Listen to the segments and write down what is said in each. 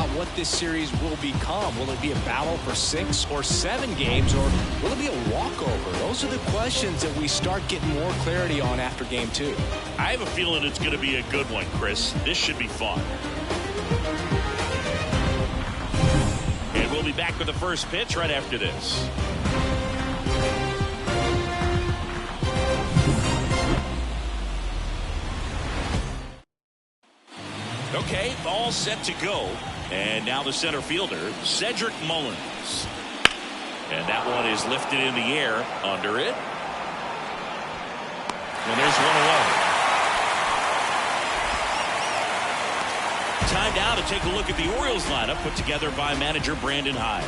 about what this series will become. Will it be a battle for 6 or 7 games, or will it be a walkover? Those are the questions that we start getting more clarity on after game 2. I have a feeling it's going to be a good one, Chris. This should be fun. And we'll be back with the first pitch right after this. Okay, all set to go. And now the center fielder, Cedric Mullins. And that one is lifted in the air, under it. And there's one away. Time now to take a look at the Orioles lineup put together by manager Brandon Hyde.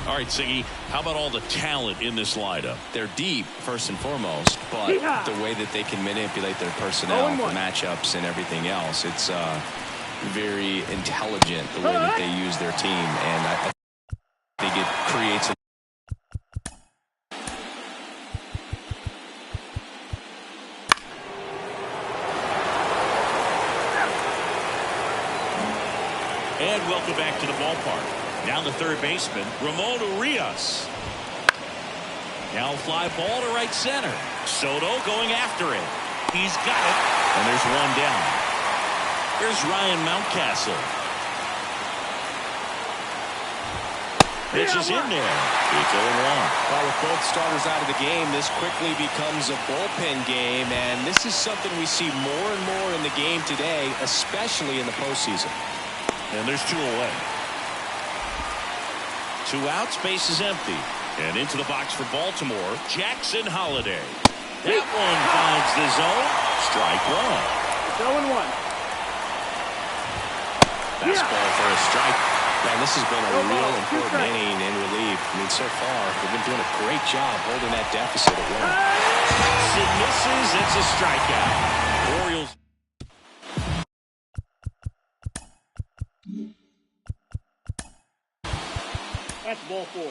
All right, Siggy, how about all the talent in this lineup? They're deep, first and foremost, but the way that they can manipulate their personnel for matchups and everything else, it's very intelligent the way that they use their team, and I think it creates a And welcome back to the ballpark. Now the third baseman, Ramon Urias. Now fly ball to right center. Soto going after it. He's got it. And there's one down. Here's Ryan Mountcastle. Pitch is in there. It's 0-1. Well, with both starters out of the game, this quickly becomes a bullpen game, and this is something we see more and more in the game today, especially in the postseason. And there's 2 away. 2 outs, base is empty. And into the box for Baltimore, Jackson Holliday. That one finds the zone. Strike 1. It's 0-1. Fastball for a strike. Man, this has been a real important inning in relief. I mean, so far, they've been doing a great job holding that deficit at 1. It misses. It's a strikeout. Orioles. That's ball 4.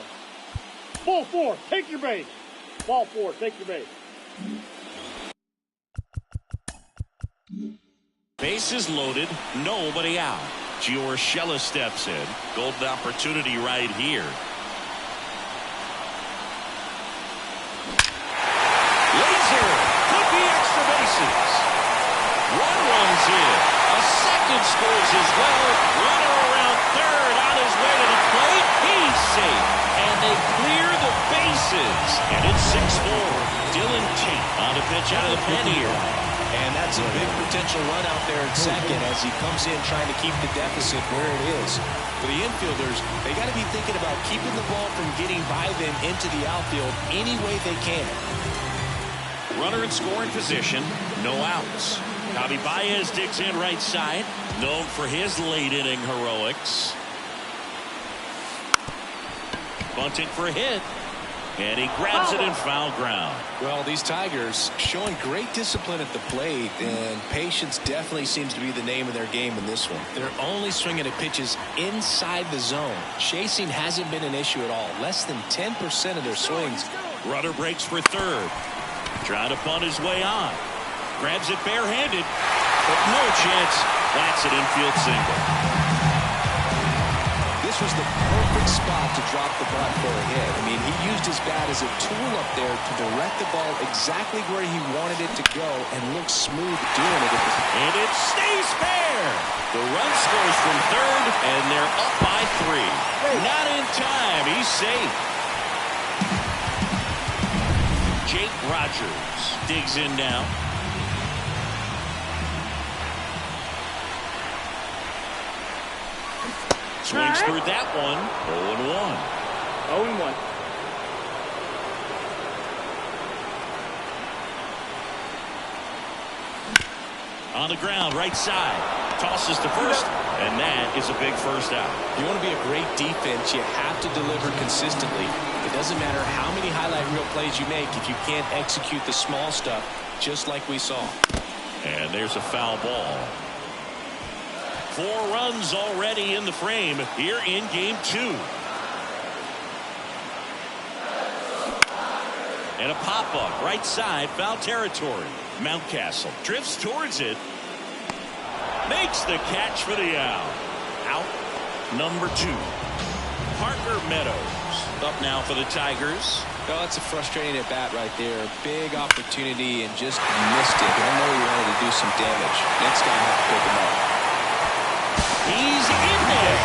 Ball 4, take your base. Ball 4, take your base. Bases loaded, nobody out. Giorgella steps in. Golden opportunity right here. Laser, could be extra bases. One runs in. A second scores as well. Runner around third, on his way to the plate. He's safe. And they clear the bases. And it's 6-4. Dylan Tate on the pitch out of the pen here. And that's a big potential run out there at second as he comes in trying to keep the deficit where it is. For the infielders, they got to be thinking about keeping the ball from getting by them into the outfield any way they can. Runner in scoring position, no outs. Javi Baez digs in right side, known for his late inning heroics. Bunting for a hit. And he grabs it in foul ground. Well, these Tigers showing great discipline at the plate, and patience definitely seems to be the name of their game in this one. They're only swinging at pitches inside the zone. Chasing hasn't been an issue at all. Less than 10% of their swings. Runner breaks for third. Trying to punt his way on. Grabs it barehanded, but no chance. That's an infield single. This was the perfect spot to drop the bunt for a hit. I mean, he used his bat as a tool up there to direct the ball exactly where he wanted it to go and looked smooth doing it. And it stays fair. The run scores from third, and they're up by 3. Not in time. He's safe. Jake Rogers digs in now. Swings through that one. 0-1. 0-1. On the ground, right side. Tosses to first, and that is a big first out. You want to be a great defense, you have to deliver consistently. It doesn't matter how many highlight reel plays you make if you can't execute the small stuff, just like we saw. And there's a foul ball. 4 runs already in the frame here in game 2. And a pop-up right side, foul territory. Mountcastle drifts towards it. Makes the catch for the out. Out. number 2. Parker Meadows up now for the Tigers. Well, it's a frustrating at bat right there. Big opportunity and just missed it. I know he wanted to do some damage. Next guy have to pick him up. He's in there.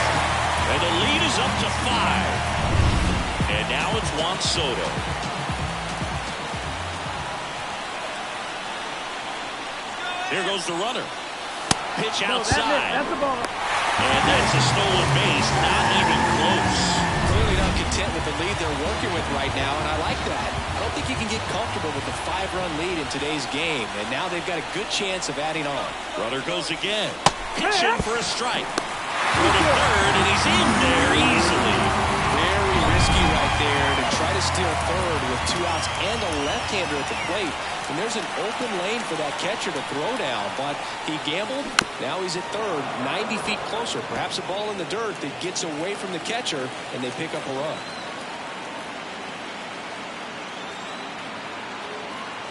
And the lead is up to 5. And now it's Juan Soto. Here goes the runner. Pitch outside. That's the ball. And that's a stolen base. Not even close. Clearly not content with the lead they're working with right now, and I like that. I don't think you can get comfortable with the 5-run lead in today's game, and now they've got a good chance of adding on. Runner goes again. Pitching for a strike. For the third, and he's in there easily. Very risky right there to try to steal third with 2 outs and a left-hander at the plate. And there's an open lane for that catcher to throw down, but he gambled. Now he's at third, 90 feet closer. Perhaps a ball in the dirt that gets away from the catcher, and they pick up a run.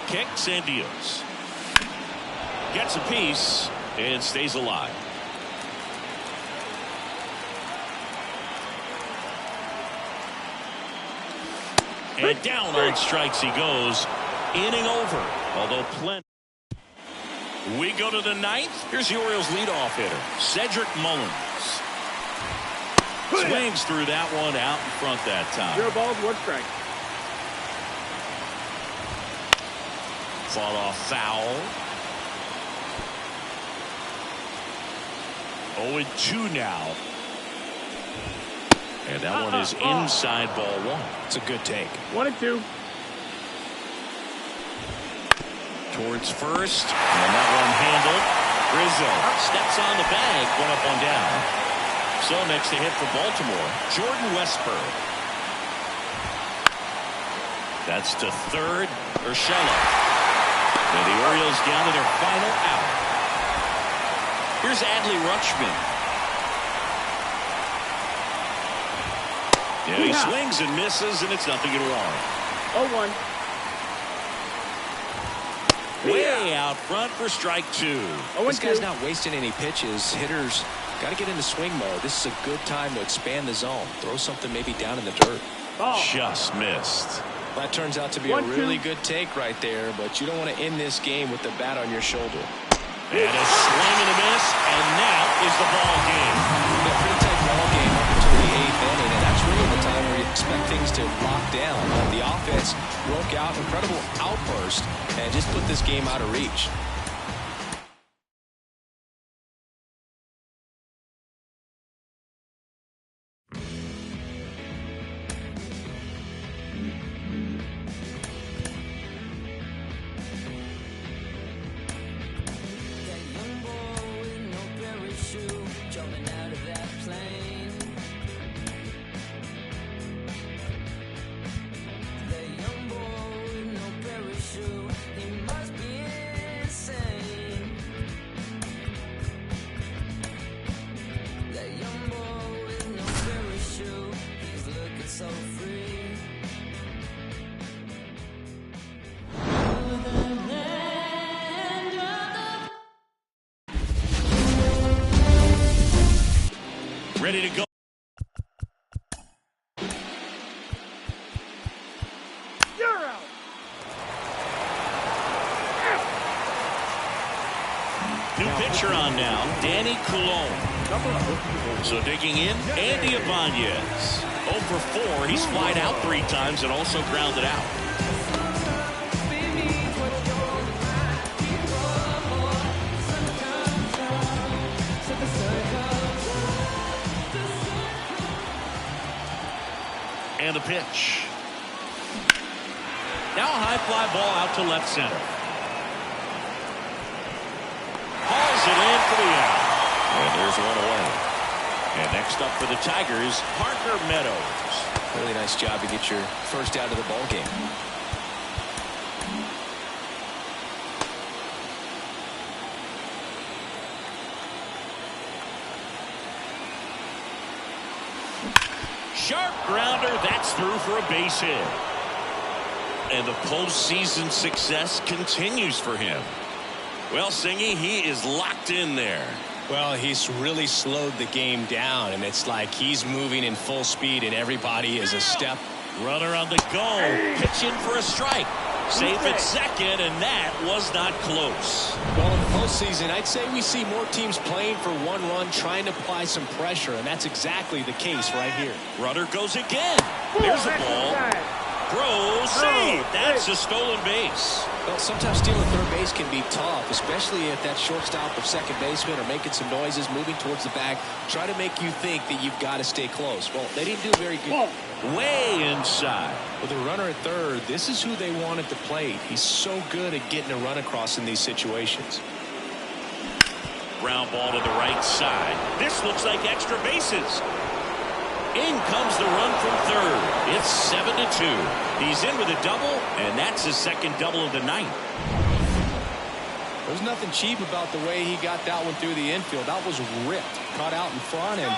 Kicks and deals. Gets a piece and stays alive. And down on strikes he goes. Inning over, although plenty. We go to the 9th. Here's the Orioles leadoff hitter, Cedric Mullins. Swings through that one out in front that time. 0 balls, 1 strike. Fought off foul. 0-2 now. And that one is inside ball 1. It's a good take. 1-2. Towards first, and that one handled. Rizzo steps on the bag, one up, one down. So next to hit for Baltimore, Jordan Westburg. That's to third, Urshela. And the Orioles down to their final out. Here's Adley Rutschman. Yeah, he swings and misses, and it's nothing wrong. 0-1. Way out front for strike 2. This guy's not wasting any pitches. Hitters got to get into swing mode. This is a good time to expand the zone. Throw something maybe down in the dirt. Just missed. That turns out to be a really good take right there, but you don't want to end this game with the bat on your shoulder. And a swing and a miss, and that is the ball game. A pretty tight ball game up until the 8th inning, and that's really the time where you expect things to lock down. But the offense broke out, incredible outburst, and just put this game out of reach. Ready to go. You're out. New pitcher on now, Danny Coulombe. So digging in, Andy Ibanez. 0 for 4. He's flied out 3 times and also grounded out. And a pitch. Now a high fly ball out to left center. Hauls it in for the out. And there's one away. And next up for the Tigers, Parker Meadows. Really nice job to get your first out of the ball game. Sharp grounder, that's through for a base hit. And the postseason success continues for him. Well, Singy, he is locked in there. Well, he's really slowed the game down, and it's like he's moving in full speed, and everybody is a step. Runner on the go. Pitching for a strike. Safe at second, and that was not close. Well, in the postseason, I'd say we see more teams playing for one run, trying to apply some pressure, and that's exactly the case right here. Runner goes again. There's the ball. Throw, save. That's a stolen base. Well, sometimes stealing third base can be tough, especially if that shortstop or second baseman are making some noises, moving towards the bag, try to make you think that you've got to stay close. Well, they didn't do very good. Way inside. With a runner at third, this is who they want at the plate. He's so good at getting a run across in these situations. Ground ball to the right side. This looks like extra bases. In comes the run from third. It's 7-2. He's in with a double, and that's his second double of the night. There's nothing cheap about the way he got that one through the infield. That was ripped. Caught out in front, and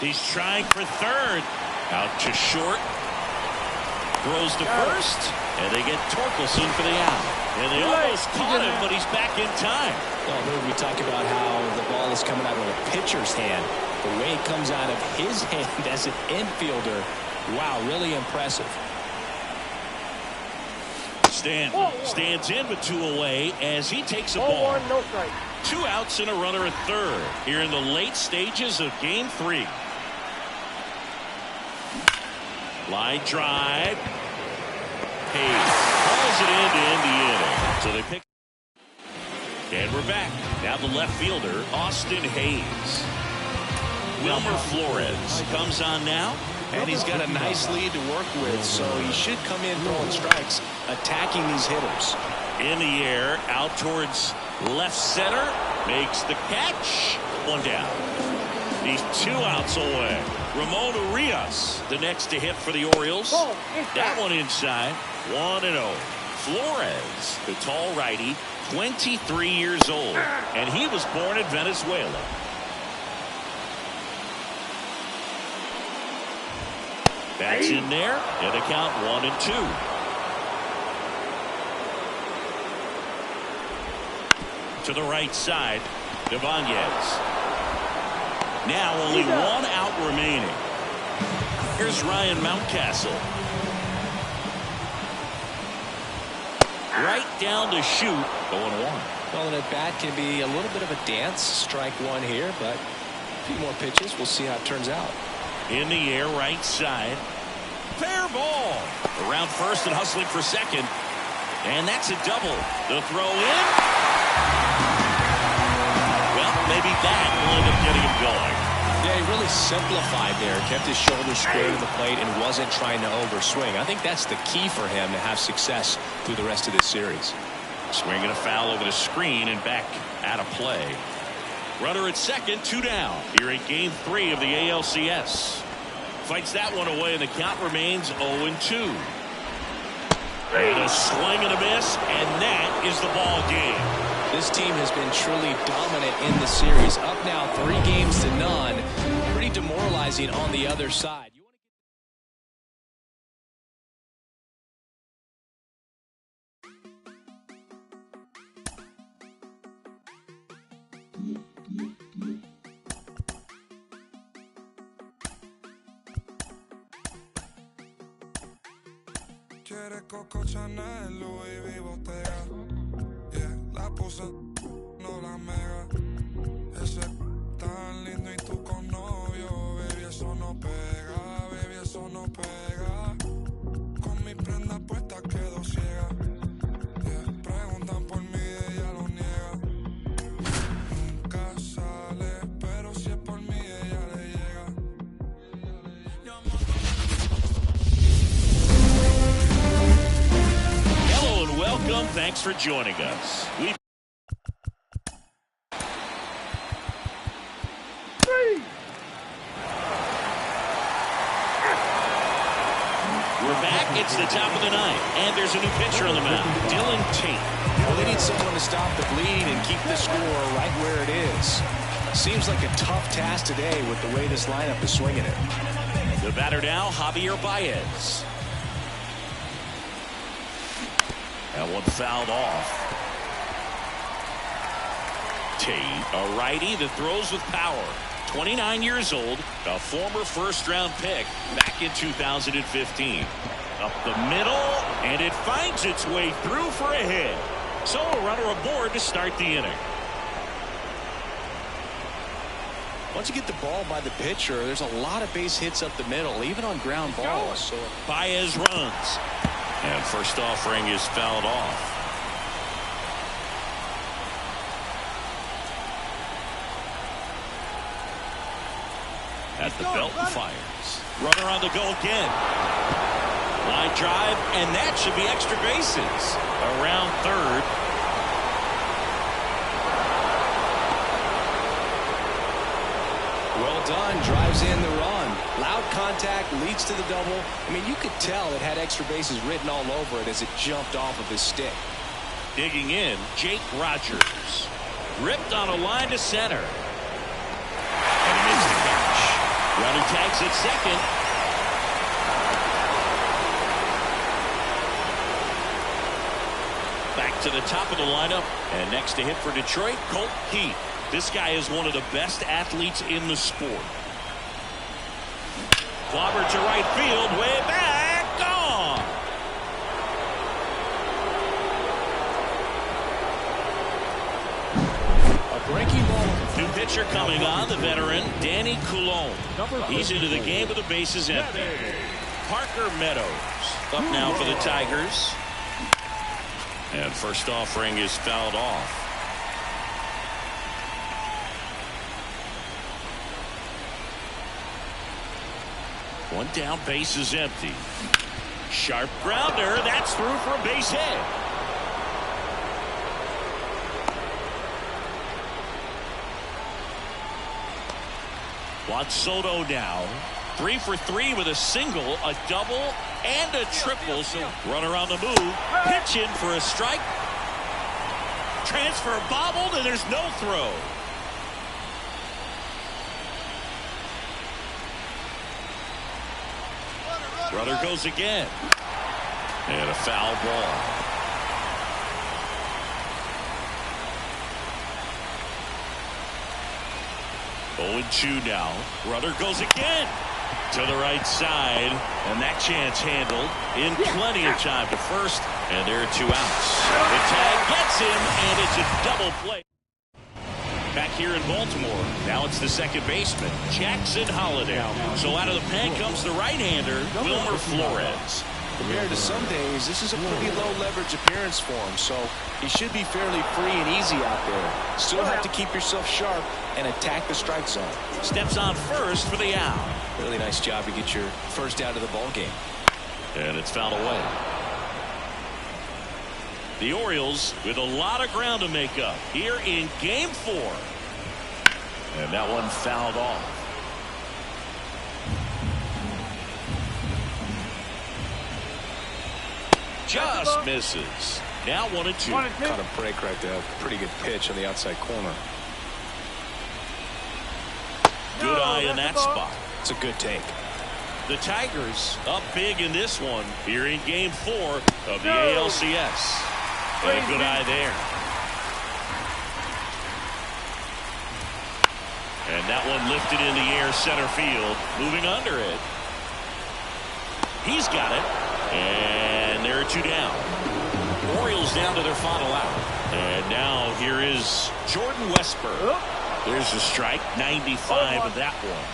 he's trying for third. Out to short. Throws to first, and they get Torkelson for the out. And they almost caught him, but he's back in time. Well, here we talk about how the ball is coming out of a pitcher's hand. The way it comes out of his hand as an infielder, wow, really impressive. Stanton stands in with 2 away as he takes a ball. 0-1, no strike. 2 outs and a runner at third here in the late stages of Game 3. Line drive. Hayes calls it in to end the inning. So they pick. And we're back. Now the left fielder, Austin Hayes. Wilmer Flores comes on now. And he's got a nice lead to work with, so he should come in throwing strikes, attacking these hitters. In the air, out towards left center. Makes the catch. 1 down. He's 2 outs away. Ramon Urias, the next to hit for the Orioles. That one inside. 1-0. Flores, the tall righty, 23 years old, and he was born in Venezuela. That's in there, and a count 1-2. To the right side, Ibanez. Now only 1 out remaining. Here's Ryan Mountcastle. Right down to shoot. 0-1. Well, and at bat can be a little bit of a dance. Strike 1 here, but a few more pitches. We'll see how it turns out. In the air, right side. Fair ball. Around first and hustling for second. And that's a double. The throw in. Well, maybe that will end up getting him going. Yeah, he really simplified there. Kept his shoulders square to the plate and wasn't trying to overswing. I think that's the key for him to have success through the rest of this series. Swinging a foul over the screen and back out of play. Runner at second, 2 down. Here in Game 3 of the ALCS. Fights that one away, and the count remains 0-2. And a swing and a miss, and that is the ball game. This team has been truly dominant in the series. Up now 3 games to none. Pretty demoralizing on the other side. Quiere Coco Chanel, Louis V, Bottega. Yeah, la puse, no la mega. Ese tan lindo y tú con novio. Baby, eso no pega, baby, eso no pega. Con mi prenda puesta quedo ciega. Yeah, preguntan por mí, ella lo niega. Nunca sale, pero si es por mí, ella le llega. Hello and welcome. Thanks for joining us. We're back. It's the top of the ninth, and there's a new pitcher on the mound, Dylan Tate. Well, they need someone to stop the bleeding and keep the score right where it is. Seems like a tough task today with the way this lineup is swinging it. The batter now, Javier Baez. That one fouled off. Tate, a righty that throws with power. 29 years old, a former first-round pick back in 2015. Up the middle, and it finds its way through for a hit. So a runner aboard to start the inning. Once you get the ball by the pitcher, there's a lot of base hits up the middle, even on ground balls. So Baez runs. And first offering is fouled off. At the belt and fires. Runner on the go again. Line drive, and that should be extra bases. Around third. Well done. Drives in the run. Loud contact, leads to the double. I mean, you could tell it had extra bases written all over it as it jumped off of his stick. Digging in, Jake Rogers. Ripped on a line to center. And he makes the catch. Runner tags at second. Back to the top of the lineup. And next to hit for Detroit, Colt Heath. This guy is one of the best athletes in the sport. Clobber to right field, way back, gone. A breaking ball. New pitcher coming on, the veteran, Danny Coulombe. He's into the game with the bases empty. Parker Meadows up now for the Tigers. And first offering is fouled off. One down, base is empty. Sharp grounder, that's through for a base hit. Juan Soto now. 3 for 3 with a single, a double, and a triple. So runner on the move. Pitch in for a strike. Transfer bobbled, and there's no throw. Runner goes again. And a foul ball. Oh, 0-2 now. Runner goes again. To the right side. And that chance handled in plenty of time to first. And there are 2 outs. The tag gets him, and it's a double play. Back here in Baltimore, now it's the second baseman, Jackson Holliday. So out of the pen comes the right-hander, Wilmer Flores. Compared to some days, this is a pretty low leverage appearance for him, so he should be fairly free and easy out there. Still have to keep yourself sharp and attack the strike zone. Steps on first for the out. Really nice job to get your first out of the ball game. And it's fouled away. The Orioles with a lot of ground to make up here in Game 4. And that one fouled off. Just misses. Now 1-2. Caught a break right there. Pretty good pitch on the outside corner. Good eye in that spot. It's a good take. The Tigers up big in this one here in Game 4 of the ALCS. And a good eye there. And that one lifted in the air center field. Moving under it. He's got it. And there are 2 down. Orioles down to their final out. And now here is Jordan Westburg. There's the strike. 95 of that one.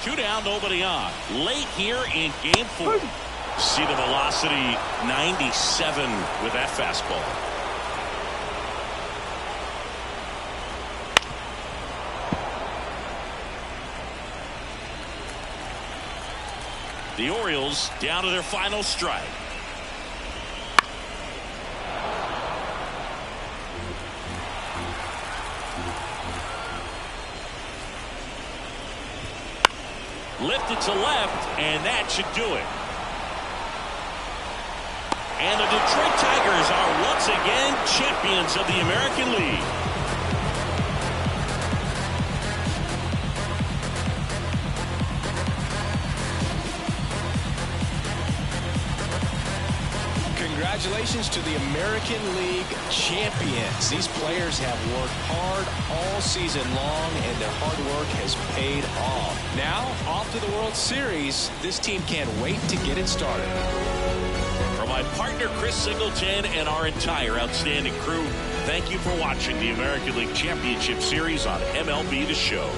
2 down, nobody on. Late here in Game 4. See the velocity, 97 with that fastball. The Orioles down to their final strike. Lifted to left, and that should do it. And the Detroit Tigers are once again champions of the American League. Congratulations to the American League champions. These players have worked hard all season long, and their hard work has paid off. Now, off to the World Series. This team can't wait to get it started. For my partner, Chris Singleton, and our entire outstanding crew, thank you for watching the American League Championship Series on MLB The Show.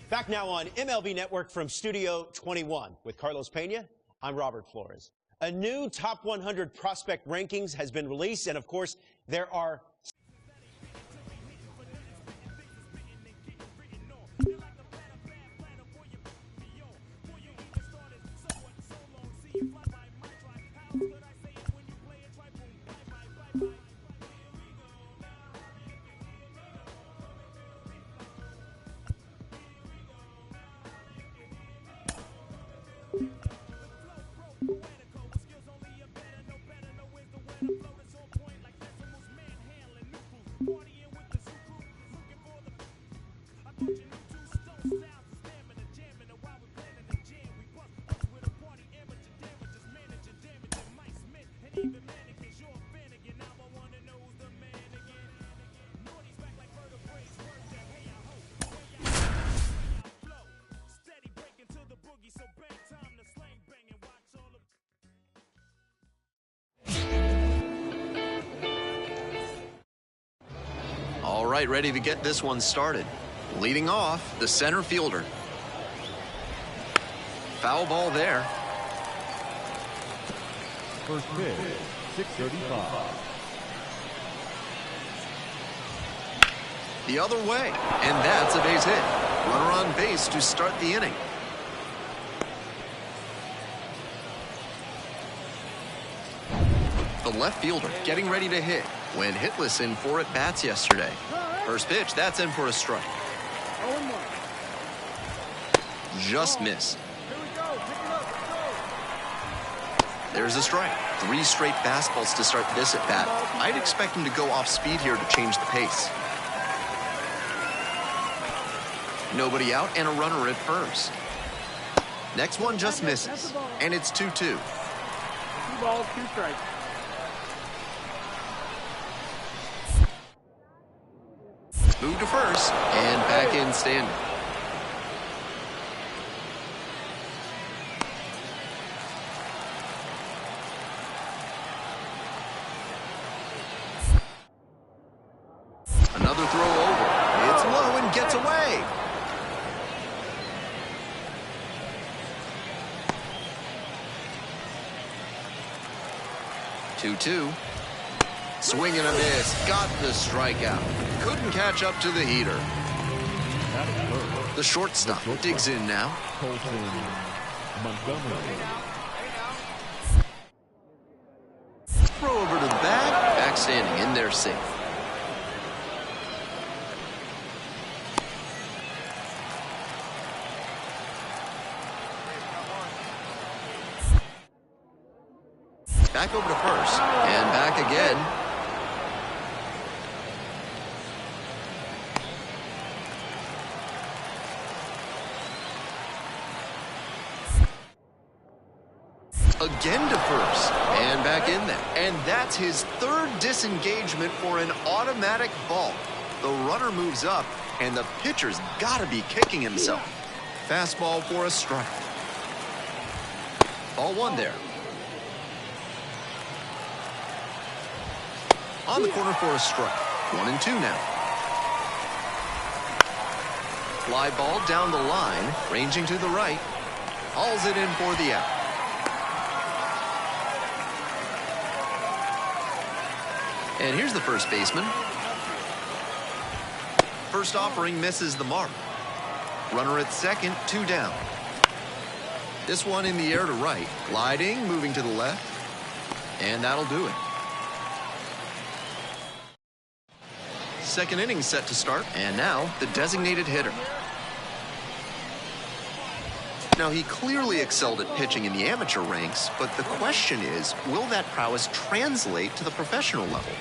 Back now on MLB Network from Studio 21 with Carlos Pena. I'm Robert Flores. A new Top 100 prospect rankings has been released, and of course, there are All right, ready to get this one started. Leading off, the center fielder. Foul ball there. First pitch, 6:35. The other way, and that's a base hit. Runner on base to start the inning. The left fielder getting ready to hit. Went hitless in 4 at-bats yesterday. First pitch, that's in for a strike. Just missed. There's a strike. 3 straight fastballs to start this at-bat. I'd expect him to go off speed here to change the pace. Nobody out and a runner at first. Next one just misses, and it's 2-2. 2 balls, 2 strikes. Move to first, and back in standing. Another throw over. It's low and gets away. Two. Swing and a miss. Got the strikeout. Couldn't catch up to the heater. The shortstop digs in now. Throw over to the bag. Back standing in there safe. Back over to first, and back again. Again to first, and back in there. And that's his 3rd disengagement for an automatic ball. The runner moves up, and the pitcher's got to be kicking himself. Fastball for a strike. Ball 1 there. On the corner for a strike. 1-2 now. Fly ball down the line, ranging to the right. Hauls it in for the out. And here's the first baseman. First offering misses the mark. Runner at second, 2 down. This one in the air to right. Gliding, moving to the left. And that'll do it. Second inning set to start. And now, the designated hitter. Now, he clearly excelled at pitching in the amateur ranks, but the question is, will that prowess translate to the professional level?